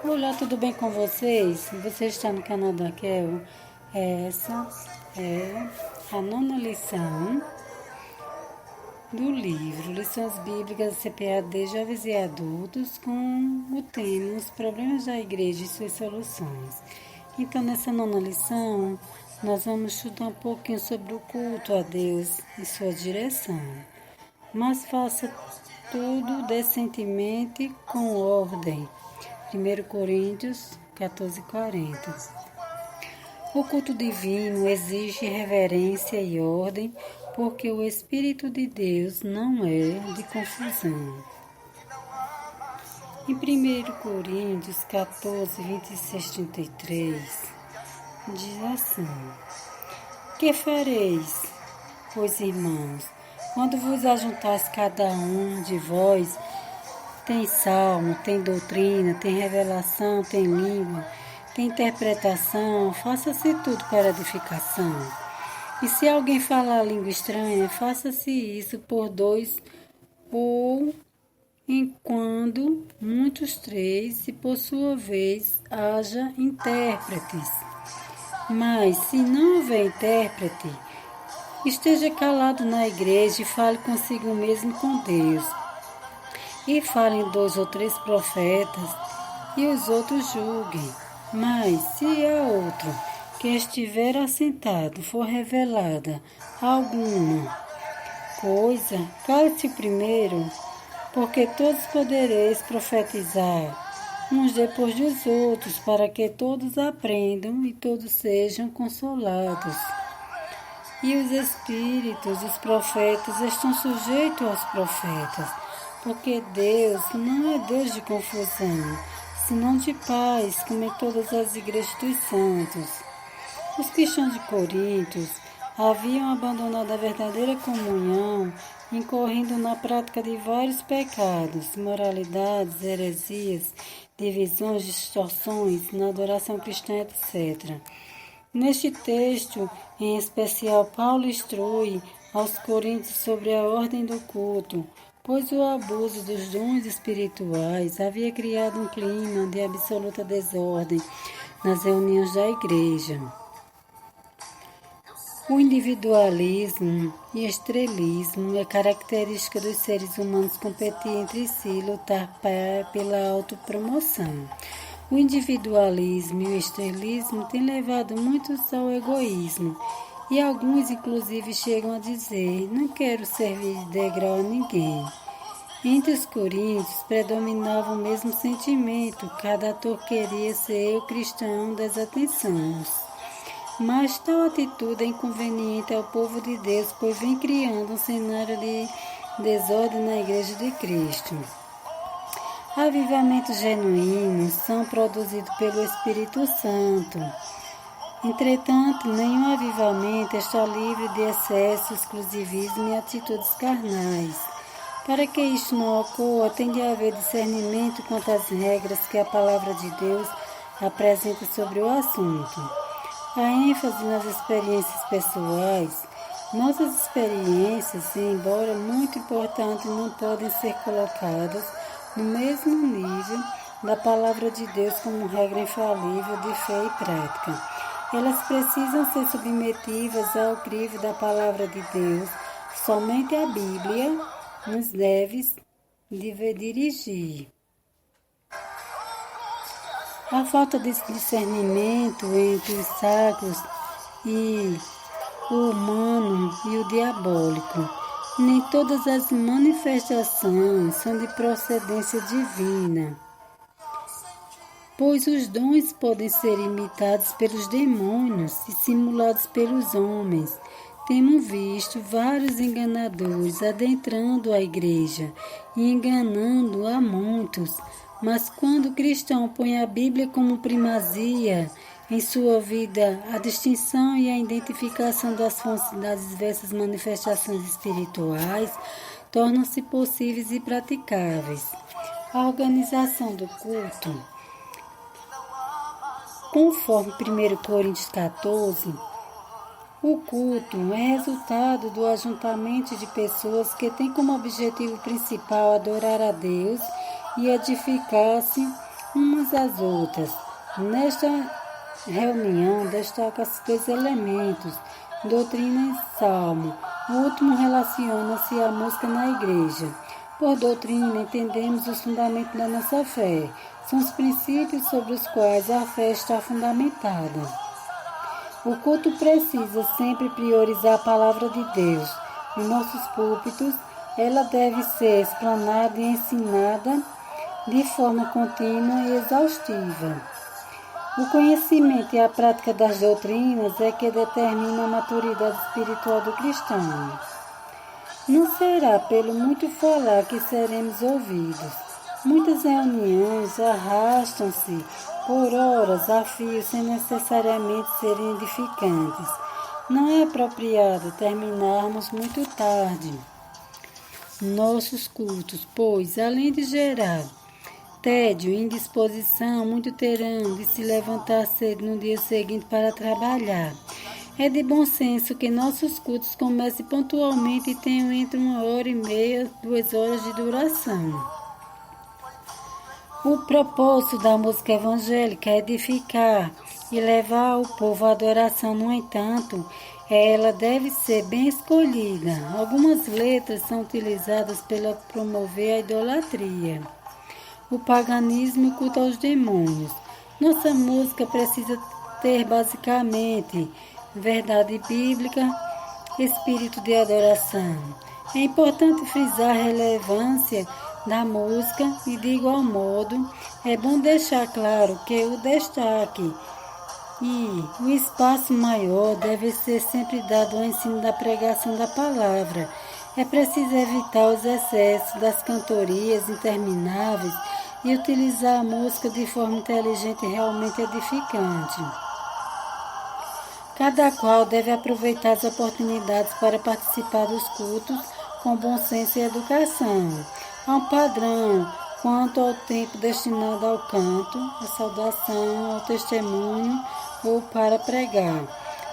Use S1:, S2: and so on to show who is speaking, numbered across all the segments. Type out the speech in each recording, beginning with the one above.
S1: Olá, tudo bem com vocês? Você está no canal da Kel? Essa é a 9ª lição do livro Lições Bíblicas CPAD Jovens e Adultos com o tema Os Problemas da Igreja e Suas Soluções. Então, nessa 9ª lição, nós vamos estudar um pouquinho sobre o culto a Deus e sua direção. Mas faça tudo decentemente com ordem. 1 Coríntios 14:40. O culto divino exige reverência e ordem, porque o Espírito de Deus não é de confusão. Em 1 Coríntios 14, 26, 33, diz assim: Que fareis, pois, irmãos, quando vos ajuntais cada um de vós, tem salmo, tem doutrina, tem revelação, tem língua, tem interpretação, faça-se tudo para edificação. E se alguém falar língua estranha, faça-se isso por dois, ou enquanto muitos três, e por sua vez haja intérpretes. Mas se não houver intérprete, esteja calado na igreja e fale consigo mesmo com Deus. E falem 2 ou 3 profetas, e os outros julguem. Mas se a outro que estiver assentado for revelada alguma coisa, cale-se primeiro, porque todos podereis profetizar, uns depois dos outros, para que todos aprendam e todos sejam consolados. E os espíritos dos profetas estão sujeitos aos profetas, porque Deus não é Deus de confusão, senão de paz, como em todas as igrejas dos santos. Os cristãos de Corinto haviam abandonado a verdadeira comunhão, incorrendo na prática de vários pecados, imoralidades, heresias, divisões, distorções, na adoração cristã, etc. Neste texto, em especial, Paulo instrui aos coríntios sobre a ordem do culto, pois o abuso dos dons espirituais havia criado um clima de absoluta desordem nas reuniões da igreja. O individualismo e estrelismo é característica dos seres humanos competir entre si e lutar pela autopromoção. O individualismo e o estrelismo têm levado muitos ao egoísmo, e alguns inclusive chegam a dizer: não quero servir de degrau a ninguém. Entre os coríntios predominava o mesmo sentimento, cada ator queria ser o cristão das atenções. Mas tal atitude é inconveniente ao povo de Deus, pois vem criando um cenário de desordem na Igreja de Cristo. Avivamentos genuínos são produzidos pelo Espírito Santo. Entretanto, nenhum avivamento está livre de excesso, exclusivismo e atitudes carnais. Para que isto não ocorra, tem de haver discernimento quanto às regras que a Palavra de Deus apresenta sobre o assunto. A ênfase nas experiências pessoais. Nossas experiências, embora muito importantes, não podem ser colocadas no mesmo nível da Palavra de Deus como regra infalível de fé e prática. Elas precisam ser submetidas ao crivo da Palavra de Deus. Somente a Bíblia nos deve dirigir. A falta de discernimento entre os sacros e o humano e o diabólico. Nem todas as manifestações são de procedência divina, pois os dons podem ser imitados pelos demônios e simulados pelos homens. Temos visto vários enganadores adentrando a igreja e enganando a muitos, mas quando o cristão põe a Bíblia como primazia em sua vida, a distinção e a identificação das fontes das diversas manifestações espirituais tornam-se possíveis e praticáveis. A organização do culto. Conforme 1 Coríntios 14, o culto é resultado do ajuntamento de pessoas que têm como objetivo principal adorar a Deus e edificar-se umas às outras. Nesta reunião destacam-se dois elementos, doutrina e salmo. O último relaciona-se à música na igreja. Por doutrina, entendemos os fundamentos da nossa fé. São os princípios sobre os quais a fé está fundamentada. O culto precisa sempre priorizar a palavra de Deus. Em nossos púlpitos, ela deve ser explanada e ensinada de forma contínua e exaustiva. O conhecimento e a prática das doutrinas é que determina a maturidade espiritual do cristão. Não será pelo muito falar que seremos ouvidos. Muitas reuniões arrastam-se por horas a fio sem necessariamente serem edificantes. Não é apropriado terminarmos muito tarde nossos cultos, pois, além de gerar tédio e indisposição, muito terão de se levantar cedo no dia seguinte para trabalhar. É de bom senso que nossos cultos comecem pontualmente e tenham entre 1h30 e 2 horas de duração. O propósito da música evangélica é edificar e levar o povo à adoração. No entanto, ela deve ser bem escolhida. Algumas letras são utilizadas para promover a idolatria, o paganismo e o culto aos demônios. Nossa música precisa ter basicamente verdade bíblica, espírito de adoração. É importante frisar a relevância da música e, de igual modo, é bom deixar claro que o destaque e o espaço maior deve ser sempre dado ao ensino da pregação da palavra. É preciso evitar os excessos das cantorias intermináveis e utilizar a música de forma inteligente e realmente edificante. Cada qual deve aproveitar as oportunidades para participar dos cultos com bom senso e educação. Há um padrão quanto ao tempo destinado ao canto, à saudação, ao testemunho ou para pregar.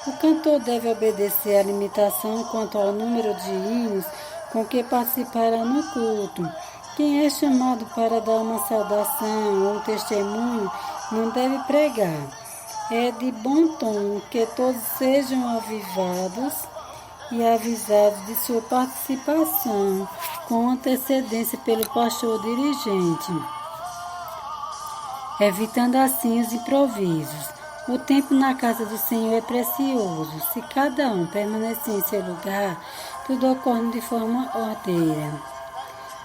S1: O cantor deve obedecer à limitação quanto ao número de hinos com que participará no culto. Quem é chamado para dar uma saudação ou um testemunho não deve pregar. É de bom tom que todos sejam avivados e avisados de sua participação com antecedência pelo pastor dirigente, evitando assim os improvisos. O tempo na casa do Senhor é precioso. Se cada um permanecer em seu lugar, tudo ocorre de forma ordeira.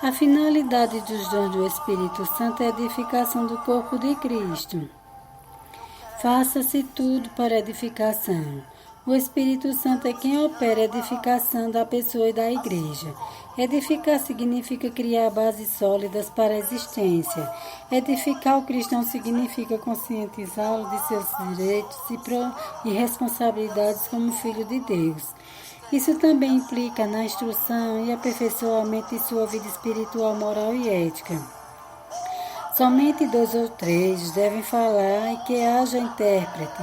S1: A finalidade dos dons do Espírito Santo é a edificação do corpo de Cristo. Faça-se tudo para a edificação. O Espírito Santo é quem opera a edificação da pessoa e da igreja. Edificar significa criar bases sólidas para a existência. Edificar o cristão significa conscientizá-lo de seus direitos e responsabilidades como filho de Deus. Isso também implica na instrução e aperfeiçoamento de sua vida espiritual, moral e ética. Somente 2 ou 3 devem falar e que haja intérprete.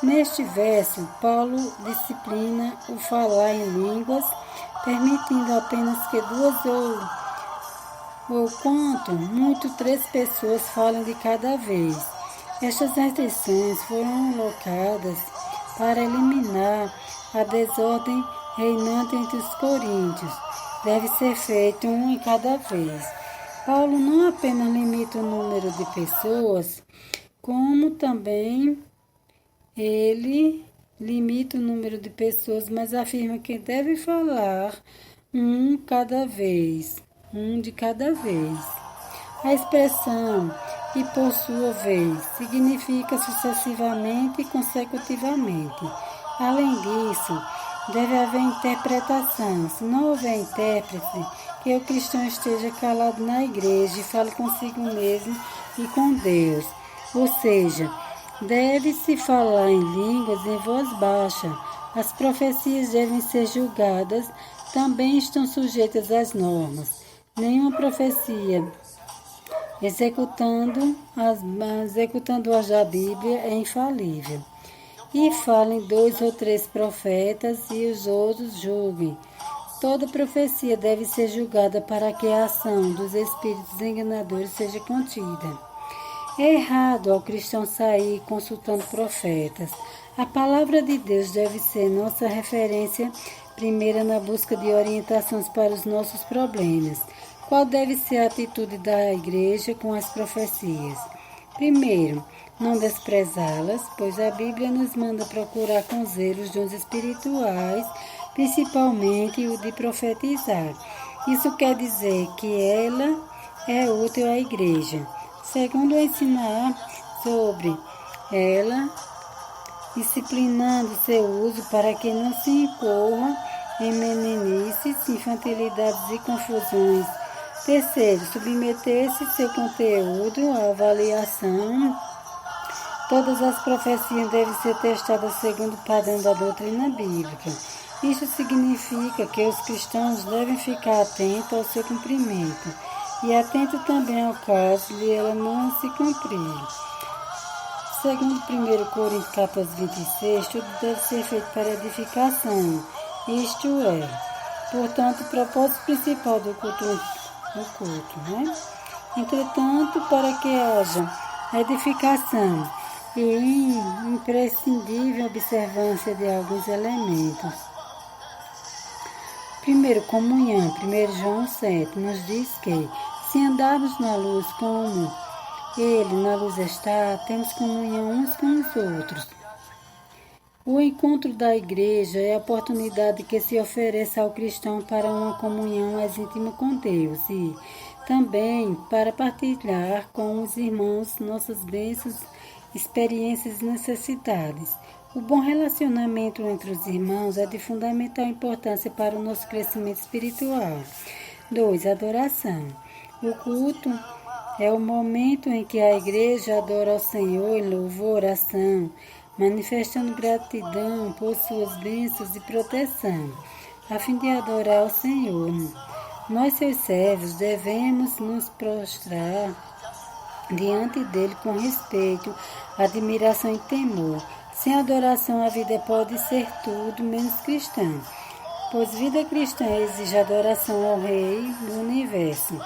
S1: Neste verso, Paulo disciplina o falar em línguas, permitindo apenas que 2 ou quanto muito 3 pessoas falem de cada vez. Estas restrições foram colocadas para eliminar a desordem reinante entre os coríntios. Deve ser feito um em cada vez. Paulo não apenas limita o número de pessoas, como também ele limita o número de pessoas, mas afirma que deve falar um de cada vez. A expressão "e por sua vez" significa sucessivamente e consecutivamente. Além disso, deve haver interpretação. Se não houver intérprete, que o cristão esteja calado na igreja e fale consigo mesmo e com Deus. Ou seja, deve-se falar em línguas em voz baixa. As profecias devem ser julgadas, também estão sujeitas às normas. Nenhuma profecia executando-as da Bíblia é infalível. E falem 2 ou 3 profetas e os outros julguem. Toda profecia deve ser julgada para que a ação dos espíritos enganadores seja contida. É errado ao cristão sair consultando profetas. A palavra de Deus deve ser nossa referência primeira na busca de orientações para os nossos problemas. Qual deve ser a atitude da igreja com as profecias? Primeiro, não desprezá-las, pois a Bíblia nos manda procurar com zelo os dons espirituais, principalmente o de profetizar. Isso quer dizer que ela é útil à igreja. Segundo, ensinar sobre ela, disciplinando seu uso para que não se incorra em meninices, infantilidades e confusões. Terceiro, submeter-se seu conteúdo à avaliação. Todas as profecias devem ser testadas segundo o padrão da doutrina bíblica. Isso significa que os cristãos devem ficar atentos ao seu cumprimento e atentos também ao caso de ela não se cumprir. Segundo 1 Coríntios 14:26, tudo deve ser feito para edificação, isto é, portanto, o propósito principal do culto, né? Entretanto, para que haja edificação e imprescindível observância de alguns elementos. Primeiro, comunhão. 1 João 7 nos diz que, se andarmos na luz como Ele na luz está, temos comunhão uns com os outros. O encontro da igreja é a oportunidade que se oferece ao cristão para uma comunhão mais íntima com Deus e também para partilhar com os irmãos nossas bênçãos, experiências e necessidades. O bom relacionamento entre os irmãos é de fundamental importância para o nosso crescimento espiritual. 2. Adoração. O culto é o momento em que a igreja adora ao Senhor em louvor, oração, manifestando gratidão por suas bênçãos e proteção, a fim de adorar ao Senhor. Nós, seus servos, devemos nos prostrar diante dele com respeito, admiração e temor. Sem adoração, a vida pode ser tudo menos cristã, pois vida cristã exige adoração ao Rei do Universo.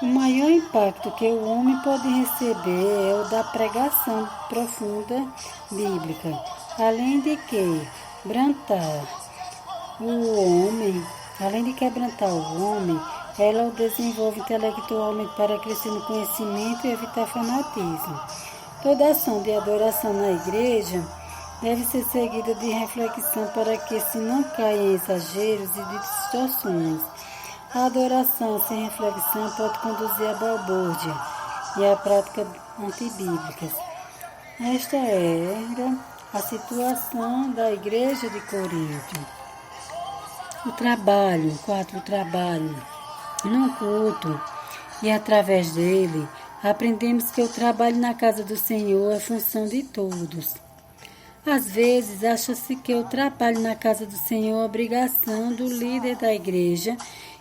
S1: O maior impacto que o homem pode receber é o da pregação profunda bíblica, além de quebrantar o homem, ela o desenvolve intelectualmente para crescer no conhecimento e evitar fanatismo. Toda ação de adoração na igreja deve ser seguida de reflexão para que se não caia em exageros e distorções. A adoração sem reflexão pode conduzir à balbúrdia e à prática antibíblicas. Esta era a situação da igreja de Corinto. O trabalho. No culto e através dele, aprendemos que o trabalho na casa do Senhor é função de todos. Às vezes, acha-se que o trabalho na casa do Senhor é obrigação do líder da igreja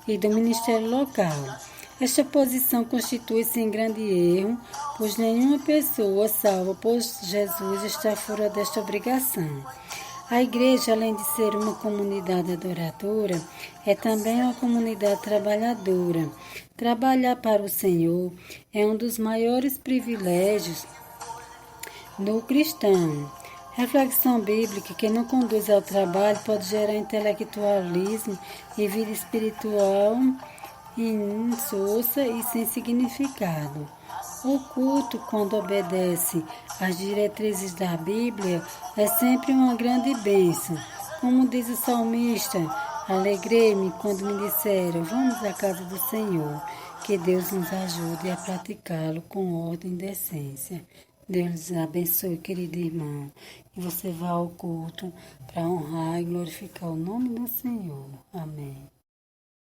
S1: e do ministério local. Esta posição constitui-se em grande erro, pois nenhuma pessoa salva por Jesus está fora desta obrigação. A igreja, além de ser uma comunidade adoradora, é também uma comunidade trabalhadora. Trabalhar para o Senhor é um dos maiores privilégios do cristão. Reflexão bíblica que não conduz ao trabalho pode gerar intelectualismo e vida espiritual insossa e sem significado. O culto, quando obedece às diretrizes da Bíblia, é sempre uma grande bênção. Como diz o salmista, alegrei-me quando me disseram, vamos à casa do Senhor. Que Deus nos ajude a praticá-lo com ordem e decência. Deus nos abençoe, querido irmão. E você vá ao culto para honrar e glorificar o nome do Senhor. Amém.